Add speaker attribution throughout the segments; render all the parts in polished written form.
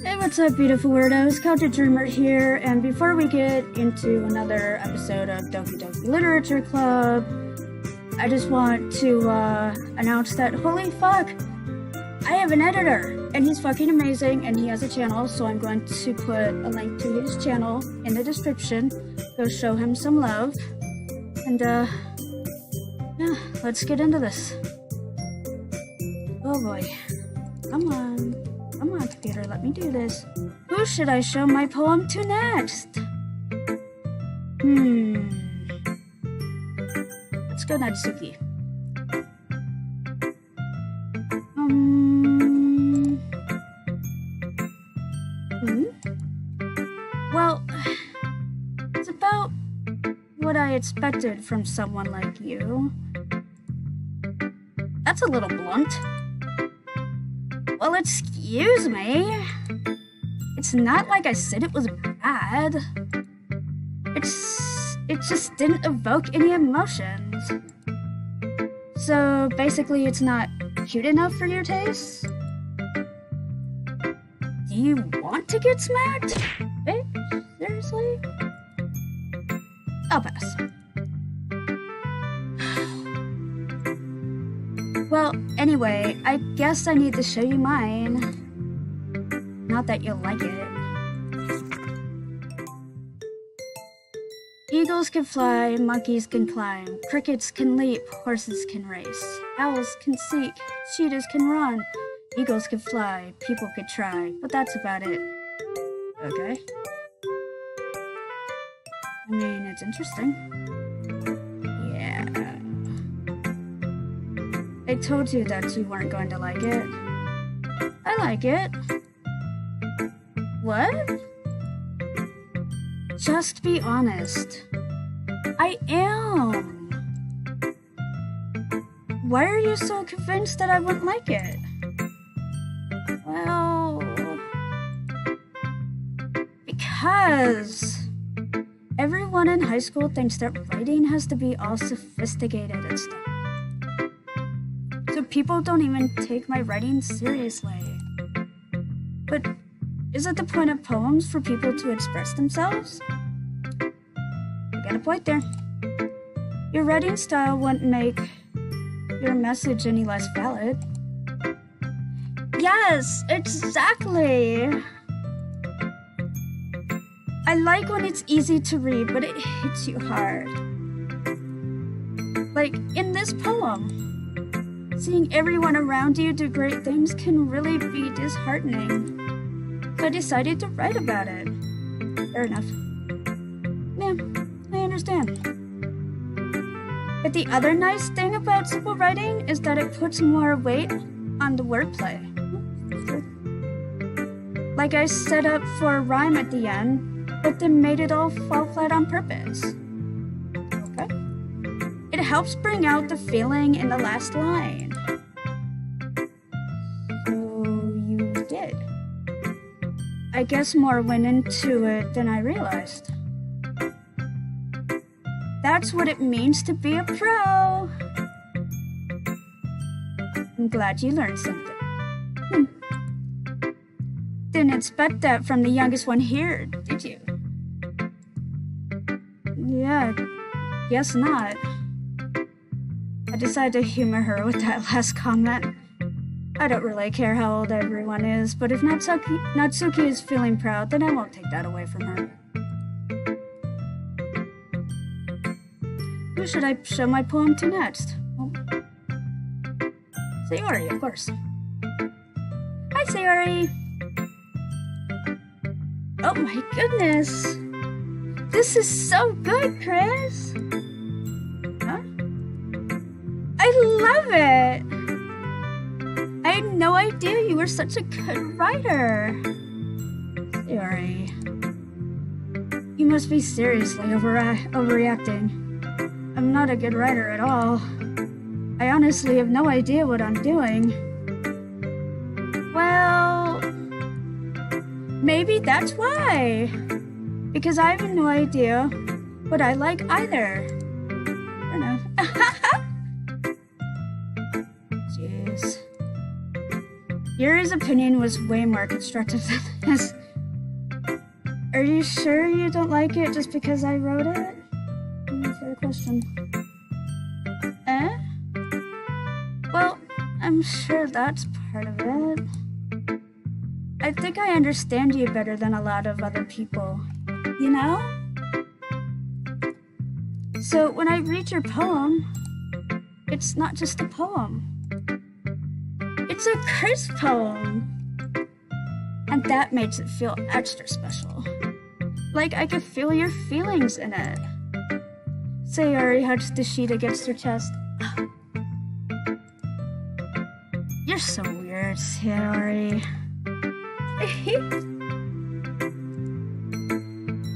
Speaker 1: Hey, what's up, beautiful weirdos? Culture Dreamer here, and before we get into another episode of Doki Doki Literature Club, I just want to announce that, holy fuck, I have an editor, and he's fucking amazing, and he has a channel, so I'm going to put a link to his channel in the description. Go show him some love, and yeah, let's get into this. Oh boy, come on, computer, let me do this. Who should I show my poem to next? Let's go Natsuki. Well, it's about what I expected from someone like you. That's a little blunt. Well, excuse me. It's not like I said it was bad. It just didn't evoke any emotions. So basically, it's not cute enough for your taste? Do you want to get smacked? Bitch, seriously? I'll pass. Well, anyway, I guess I need to show you mine. Not that you'll like it. Eagles can fly, monkeys can climb, crickets can leap, horses can race, owls can seek, cheetahs can run, eagles can fly, people could try, but that's about it. Okay. I mean, it's interesting. Yeah. I told you that you weren't going to like it. I like it. What? Just be honest. I am. Why are you so convinced that I wouldn't like it? Well, because everyone in high school thinks that writing has to be all sophisticated and stuff. So people don't even take my writing seriously. But is it the point of poems for people to express themselves? You got a point there. Your writing style wouldn't make your message any less valid. Yes, exactly. I like when it's easy to read, but it hits you hard. Like in this poem, seeing everyone around you do great things can really be disheartening. So I decided to write about it. Fair enough. Yeah, I understand. But the other nice thing about simple writing is that it puts more weight on the wordplay. Like I set up for a rhyme at the end, but then made it all fall flat on purpose. Okay. It helps bring out the feeling in the last line. I guess more went into it than I realized. That's what it means to be a pro. I'm glad you learned something. Didn't expect that from the youngest one here, did you? Yeah, guess not. I decided to humor her with that last comment. I don't really care how old everyone is, but if Natsuki is feeling proud, then I won't take that away from her. Who should I show my poem to next? Oh. Sayori, of course. Hi, Sayori! Oh my goodness! This is so good, Chris! Huh? I love it! I had no idea you were such a good writer. Sayori. You must be seriously overreacting. I'm not a good writer at all. I honestly have no idea what I'm doing. Well, maybe that's why. Because I have no idea what I like either. Fair enough. Yuri's opinion was way more constructive than his. Are you sure you don't like it just because I wrote it? Fair question. Eh? Well, I'm sure that's part of it. I think I understand you better than a lot of other people, you know? So when I read your poem, it's not just a poem. It's a curse poem. And that makes it feel extra special. Like I could feel your feelings in it. Sayori hugs the sheet against her chest. You're so weird, Sayori.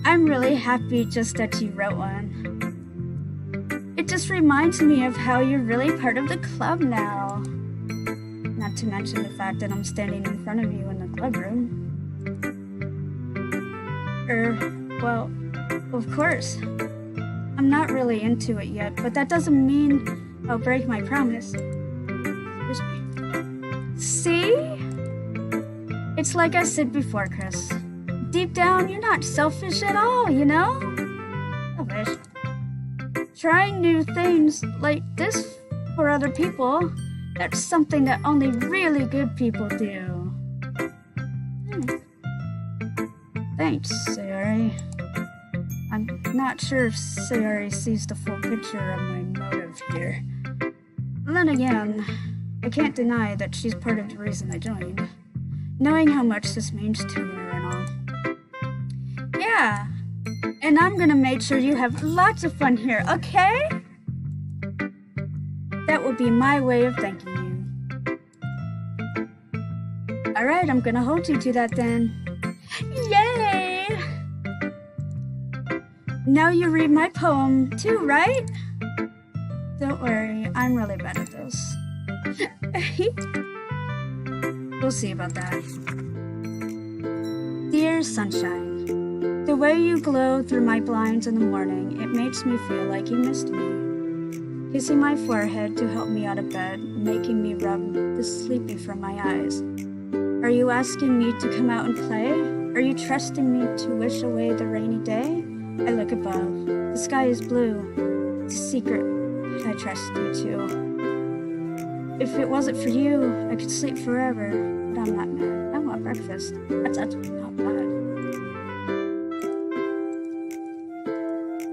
Speaker 1: I'm really happy just that you wrote one. It just reminds me of how you're really part of the club now. Not to mention the fact that I'm standing in front of you in the club room. Well, of course. I'm not really into it yet, but that doesn't mean I'll break my promise. Excuse me. See? It's like I said before, Chris. Deep down, you're not selfish at all, you know? Selfish. Trying new things like this for other people, that's something that only really good people do. Thanks, Sayori. I'm not sure if Sayori sees the full picture of my motive here. Then again, I can't deny that she's part of the reason I joined. Knowing how much this means to her and all. Yeah, and I'm gonna make sure you have lots of fun here, okay? That will be my way of thanking you. Alright, I'm gonna hold you to that then. Yay! Now you read my poem too, right? Don't worry, I'm really bad at this. We'll see about that. Dear sunshine, the way you glow through my blinds in the morning, it makes me feel like you missed me. Kissing my forehead to help me out of bed, making me rub the sleepy from my eyes. Are you asking me to come out and play? Are you trusting me to wish away the rainy day? I look above. The sky is blue. It's a secret. I trust you too. If it wasn't for you, I could sleep forever. But I'm not mad. I want breakfast. That's actually not bad.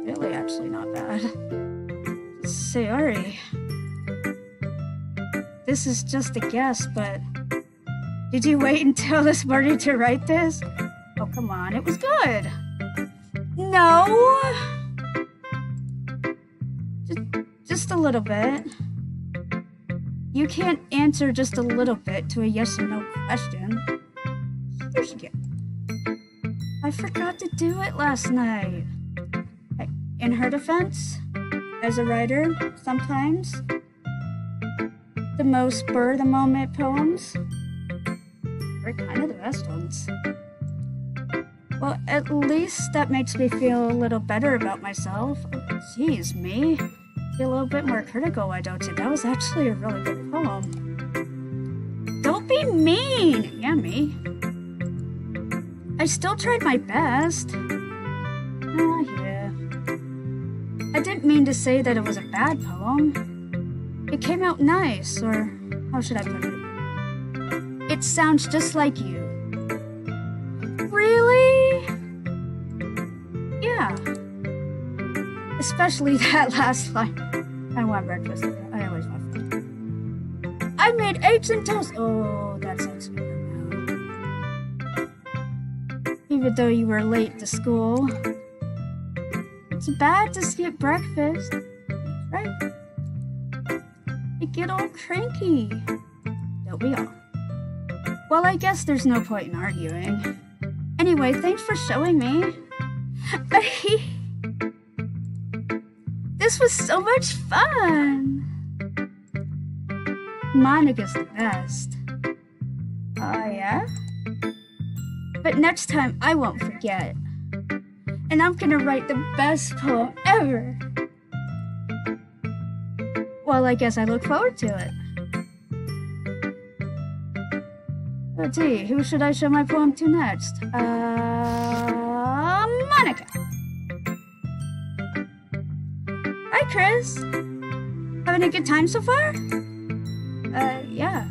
Speaker 1: Really, actually not bad. Sayori. This is just a guess, but did you wait until this morning to write this? Oh, come on. It was good. No. Just a little bit. You can't answer just a little bit to a yes or no question. Here's your gift. I forgot to do it last night. In her defense, as a writer, sometimes the most spur-of-the-moment poems are kind of the best ones. Well, at least that makes me feel a little better about myself. Oh, geez, me. Be a little bit more critical, why don't you? That was actually a really good poem. Don't be mean! Yeah, me. I still tried my best. Yeah. I didn't mean to say that it was a bad poem. It came out nice, or how should I put it? It sounds just like you. Really? Yeah. Especially that last line. I want breakfast. I always want food. I made eggs and toast. Oh, that sounds sweeter now. Even though you were late to school. It's bad to skip breakfast, right? You get all cranky. Don't we all? Well, I guess there's no point in arguing. Anyway, thanks for showing me. This was so much fun. Monica's the best. Oh, yeah? But next time I won't forget. And I'm gonna write the best poem ever. Well, I guess I look forward to it. Let's see, who should I show my poem to next? Monica. Hi, Chris. Having a good time so far? Yeah.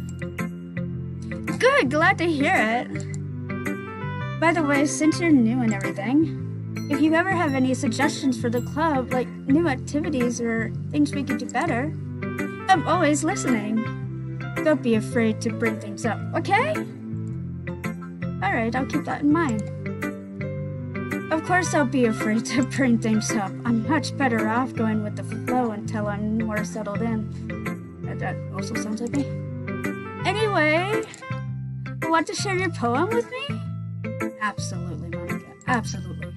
Speaker 1: Good, glad to hear it. By the way, since you're new and everything, if you ever have any suggestions for the club, like new activities or things we could do better, I'm always listening. Don't be afraid to bring things up, okay? Alright, I'll keep that in mind. Of course I'll be afraid to bring things up. I'm much better off going with the flow until I'm more settled in. That also sounds like me. Anyway, want to share your poem with me? Absolutely, Monica. Absolutely.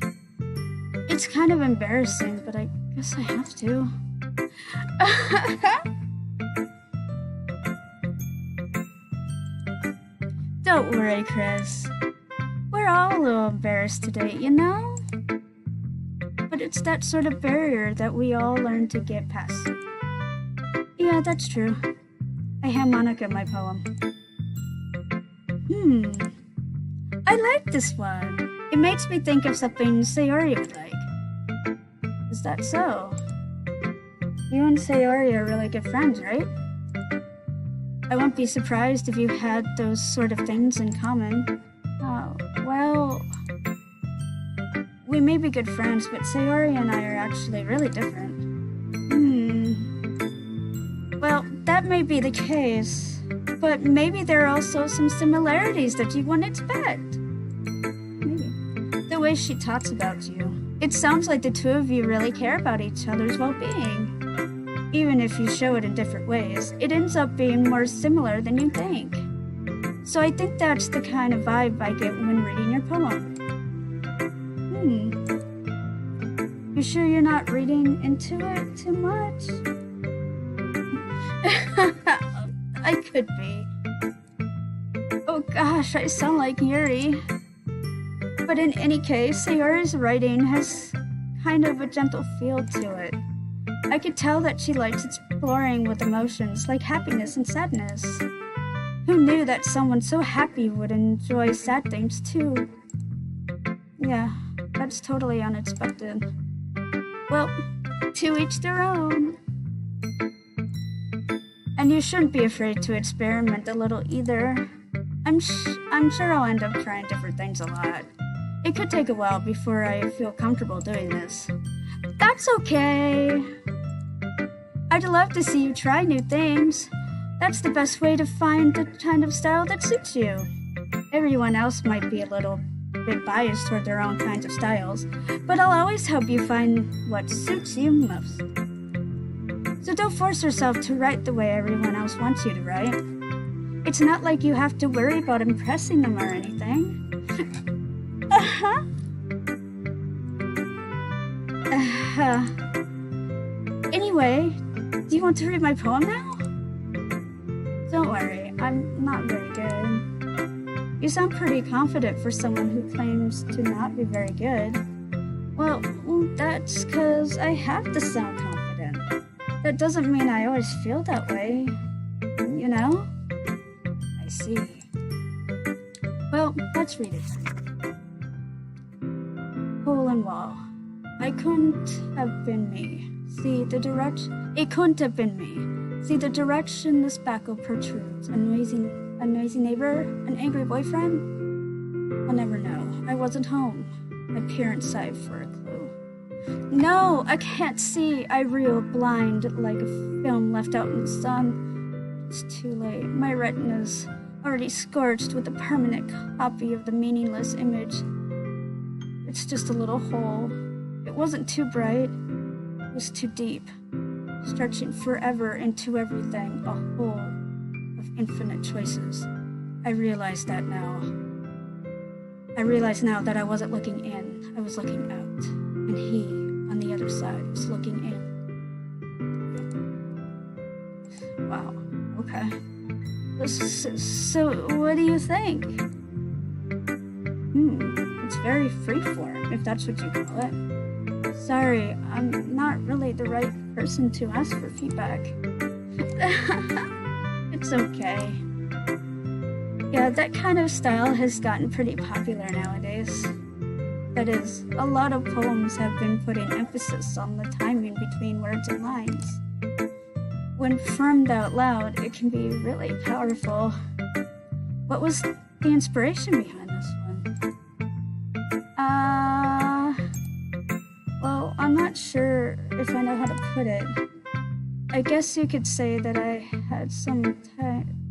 Speaker 1: It's kind of embarrassing, but I guess I have to. Don't worry, Chris. We're all a little embarrassed today, you know? But it's that sort of barrier that we all learn to get past. Yeah, that's true. I hand Monica my poem. I like this one. It makes me think of something Sayori would like. Is that so? You and Sayori are really good friends, right? I won't be surprised if you had those sort of things in common. Oh, well... We may be good friends, but Sayori and I are actually really different. Well, that may be the case, but maybe there are also some similarities that you wouldn't expect. Maybe. The way she talks about you, it sounds like the two of you really care about each other's well-being. Even if you show it in different ways, it ends up being more similar than you think. So I think that's the kind of vibe I get when reading your poem. You sure you're not reading into it too much? I could be. Oh gosh, I sound like Yuri. But in any case, Sayori's writing has kind of a gentle feel to it. I could tell that she likes exploring with emotions like happiness and sadness. Who knew that someone so happy would enjoy sad things too? Yeah, that's totally unexpected. Well, to each their own. And you shouldn't be afraid to experiment a little either. I'm sure I'll end up trying different things a lot. It could take a while before I feel comfortable doing this. That's okay. I'd love to see you try new things. That's the best way to find the kind of style that suits you. Everyone else might be a little bit biased toward their own kinds of styles, but I'll always help you find what suits you most. So don't force yourself to write the way everyone else wants you to write. It's not like you have to worry about impressing them or anything. Anyway, do you want to read my poem now? Don't worry, I'm not very good. You sound pretty confident for someone who claims to not be very good. Well, that's because I have to sound confident. That doesn't mean I always feel that way, you know? I see. Well, let's read it. Hole and wall. I couldn't have been me. See the direction. It couldn't have been me. See the direction the spackle protrudes. A noisy neighbor? An angry boyfriend? I'll never know. I wasn't home. My parents sighed for a clue. No, I can't see. I reel blind like a film left out in the sun. It's too late. My retina's already scorched with a permanent copy of the meaningless image. It's just a little hole. It wasn't too bright. It was too deep. Stretching forever into everything, a hole of infinite choices. I realize that now. I realize now that I wasn't looking in, I was looking out. And he, on the other side, was looking in. Wow, okay. So what do you think? It's very freeform, if that's what you call it. Sorry, I'm not really the right person to ask for feedback. It's okay. Yeah, that kind of style has gotten pretty popular nowadays. That is, a lot of poems have been putting emphasis on the timing between words and lines. When performed out loud, it can be really powerful. What was the inspiration behind this one? Well, I'm not sure if I know how to put it. I guess you could say that I had some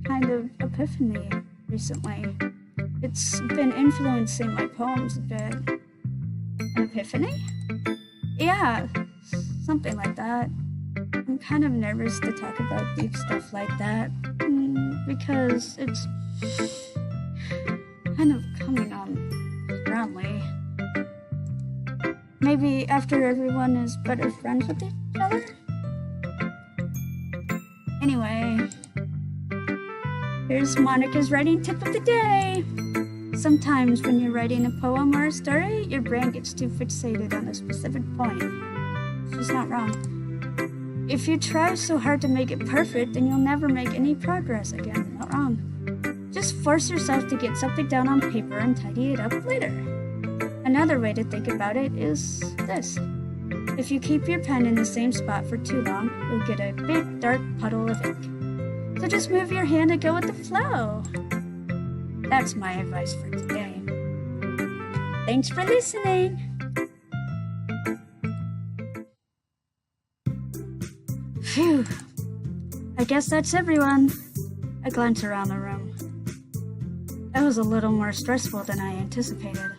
Speaker 1: kind of epiphany recently. It's been influencing my poems a bit. An epiphany? Yeah, something like that. I'm kind of nervous to talk about deep stuff like that because it's kind of coming on strongly. Maybe after everyone is better friends with each other? Anyway, here's Monica's writing tip of the day. Sometimes when you're writing a poem or a story, your brain gets too fixated on a specific point. She's not wrong. If you try so hard to make it perfect, then you'll never make any progress again. Not wrong. Just force yourself to get something down on paper and tidy it up later. Another way to think about it is this. If you keep your pen in the same spot for too long, you'll get a big dark puddle of ink. So just move your hand and go with the flow. That's my advice for today. Thanks for listening. Phew. I guess that's everyone. I glance around the room. That was a little more stressful than I anticipated.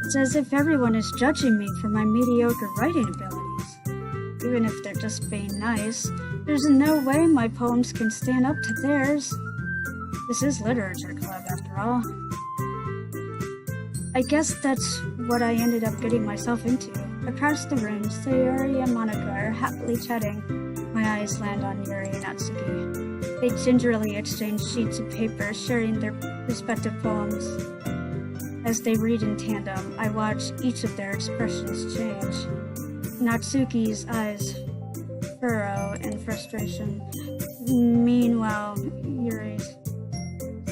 Speaker 1: It's as if everyone is judging me for my mediocre writing abilities. Even if they're just being nice, there's no way my poems can stand up to theirs. This is literature club, after all. I guess that's what I ended up getting myself into. Across the room, Sayori and Monica are happily chatting. My eyes land on Yuri and Natsuki. They gingerly exchange sheets of paper, sharing their respective poems. As they read in tandem, I watch each of their expressions change. Natsuki's eyes furrow in frustration. Meanwhile, Yuri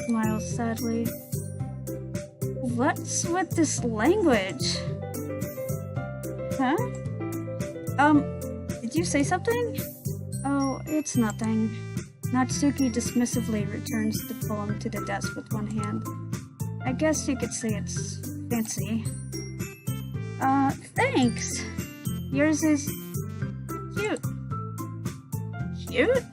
Speaker 1: smiles sadly. What's with this language? Huh? Did you say something? Oh, it's nothing. Natsuki dismissively returns the poem to the desk with one hand. I guess you could say it's fancy. Thanks. Yours is cute. Cute?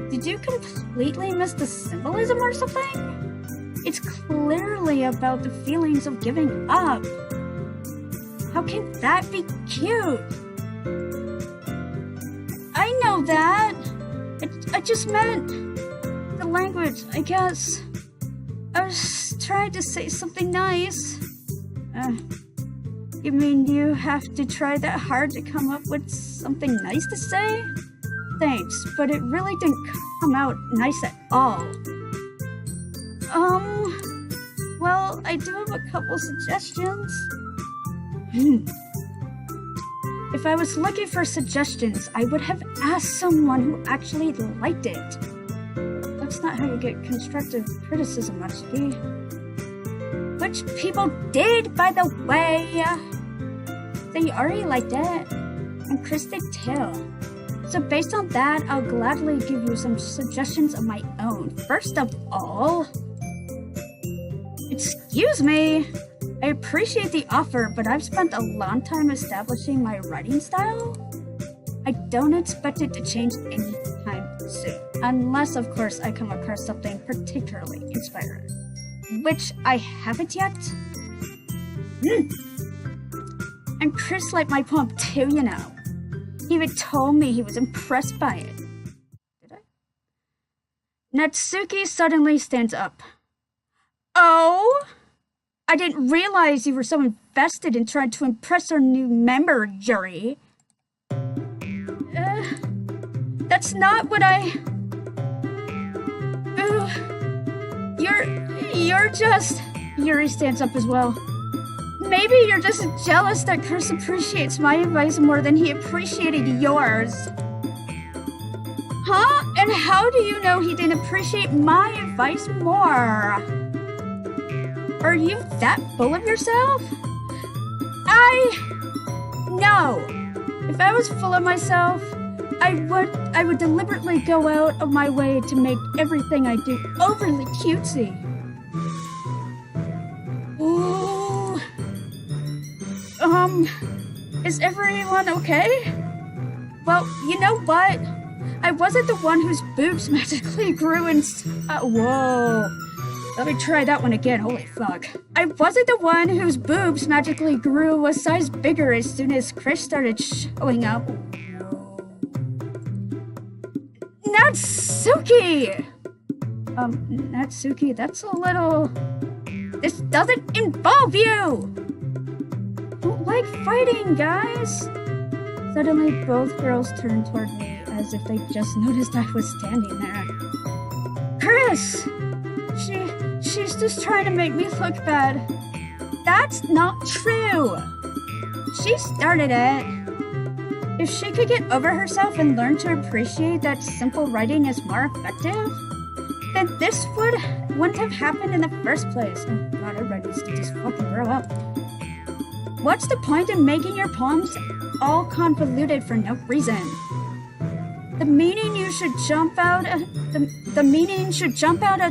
Speaker 1: Did you completely miss the symbolism or something? It's clearly about the feelings of giving up. How can that be cute? I know that. I just meant the language, I guess. I was trying to say something nice. You mean you have to try that hard to come up with something nice to say? Thanks, but it really didn't come out nice at all. Well, I do have a couple suggestions. If I was looking for suggestions, I would have asked someone who actually liked it. That's not how you get constructive criticism, Natsuki. Which people did, by the way. They already liked it, and Chris did too. So based on that, I'll gladly give you some suggestions of my own. First of all... Excuse me! I appreciate the offer, but I've spent a long time establishing my writing style. I don't expect it to change anytime soon. Unless, of course, I come across something particularly inspiring. Which I haven't yet. And Chris liked my poem too, you know. He even told me he was impressed by it. Did I? Natsuki suddenly stands up. Oh? I didn't realize you were so invested in trying to impress our new member, Yuri. That's not what I... You're just... Yuri stands up as well. Maybe you're just jealous that Chris appreciates my advice more than he appreciated yours. Huh? And And how do you know he didn't appreciate my advice more? Are you that full of yourself? No. If I was full of myself, I would deliberately go out of my way to make everything I do overly cutesy. Ooh. Is everyone okay? Well, you know what? I wasn't the one whose boobs magically grew in whoa. Let me try that one again, holy fuck. I wasn't the one whose boobs magically grew a size bigger as soon as Chris started showing up. Natsuki! Natsuki, that's a little... This doesn't involve you! Don't like fighting, guys! Suddenly, both girls turned toward me as if they just noticed I was standing there. Chris! She's just trying to make me look bad. That's not true! She started it. If she could get over herself and learn to appreciate that simple writing is more effective, then this wouldn't have happened in the first place. Oh god, everybody needs to just fucking grow up. What's the point in making your poems all convoluted for no reason? The meaning should jump out at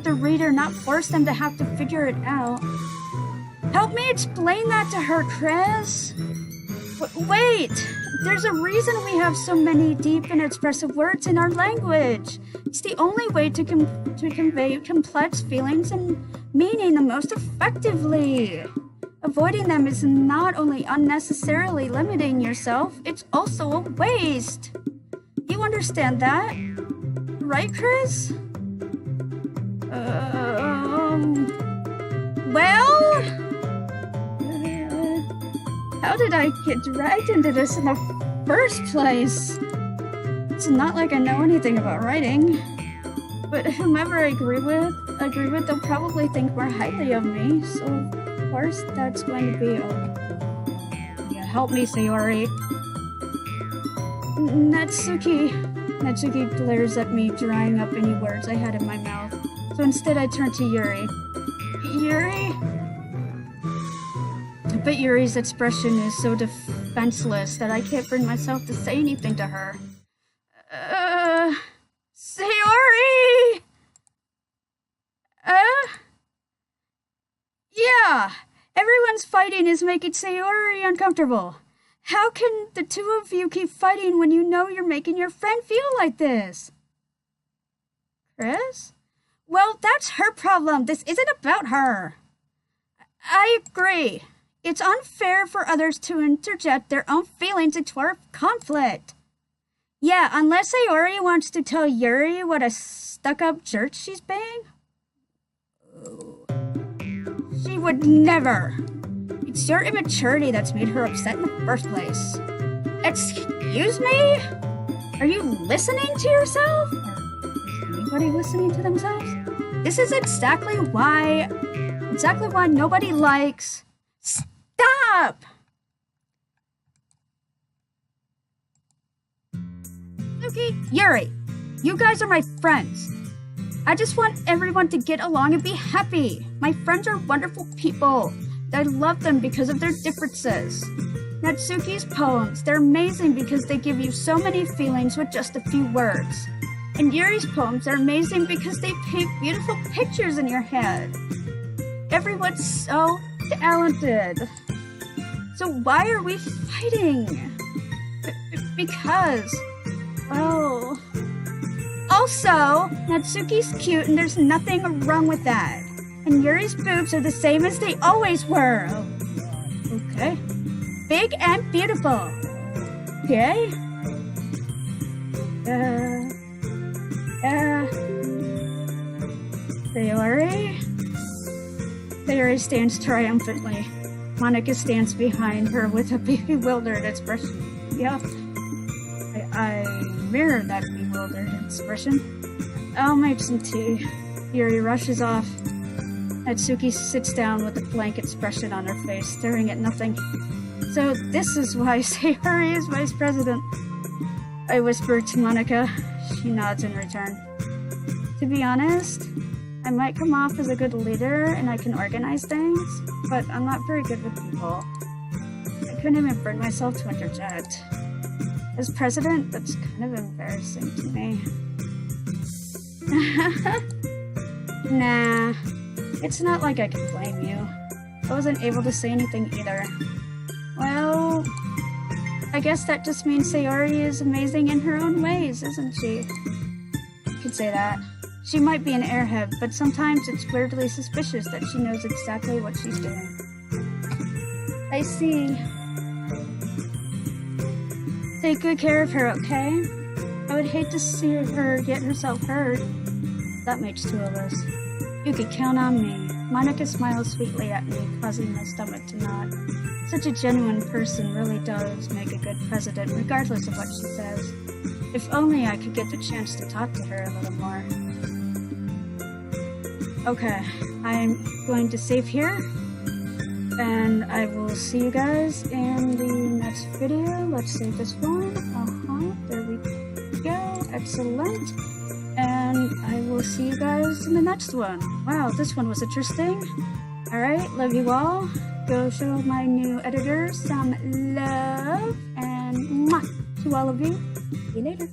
Speaker 1: the reader, not force them to have to figure it out. Help me explain that to her, Chris. Wait, there's a reason we have so many deep and expressive words in our language. It's the only way to convey complex feelings and meaning the most effectively. Avoiding them is not only unnecessarily limiting yourself, it's also a waste. You understand that? Right, Chris? Well? How did I get dragged into this in the first place? It's not like I know anything about writing. But whomever I agree with, they'll probably think more highly of me, so of course that's going to be yeah, help me, Sayori. Natsuki glares at me, drying up any words I had in my mouth. So instead I turn to Yuri. Yuri? But Yuri's expression is so defenseless that I can't bring myself to say anything to her. Sayori! Yeah, everyone's fighting is making Sayori uncomfortable. How can the two of you keep fighting when you know you're making your friend feel like this? Chris? Well, that's her problem. This isn't about her. I agree. It's unfair for others to interject their own feelings into our conflict. Yeah, unless Sayori wants to tell Yuri what a stuck-up jerk she's being. She would never. It's your immaturity that's made her upset in the first place. Excuse me? Are you listening to yourself? Or is anybody listening to themselves? This is exactly why nobody likes... Stop! Suki, Yuri, you guys are my friends. I just want everyone to get along and be happy. My friends are wonderful people. I love them because of their differences. Natsuki's poems, they're amazing because they give you so many feelings with just a few words. And Yuri's poems are amazing because they paint beautiful pictures in your head. Everyone's so talented. So why are we fighting? Because, well... Also, Natsuki's cute and there's nothing wrong with that. And Yuri's boobs are the same as they always were. Oh, okay. Big and beautiful. Okay? Sayori stands triumphantly. Monika stands behind her with a bewildered expression. Yep. I mirror that bewildered expression. I'll make some tea. Yuri rushes off. Natsuki sits down with a blank expression on her face, staring at nothing. So this is why Sayori is vice president. I whisper to Monika. She nods in return. To be honest, I might come off as a good leader and I can organize things, but I'm not very good with people. I couldn't even bring myself to interject. As president, that's kind of embarrassing to me. Nah, it's not like I can blame you. I wasn't able to say anything either. Well, I guess that just means Sayori is amazing in her own ways, isn't she? You could say that. She might be an airhead, but sometimes it's weirdly suspicious that she knows exactly what she's doing. I see. Take good care of her, okay? I would hate to see her get herself hurt. That makes two of us. You could count on me. Monica smiles sweetly at me, causing my stomach to knot. Such a genuine person really does make a good president, regardless of what she says. If only I could get the chance to talk to her a little more. Okay, I'm going to save here, and I will see you guys in the next video. Let's save this one. There we go. Excellent. And I will see you guys in the next one. Wow, this one was interesting. Alright, love you all. Go show my new editor some love, and mwah, to all of you. See you later.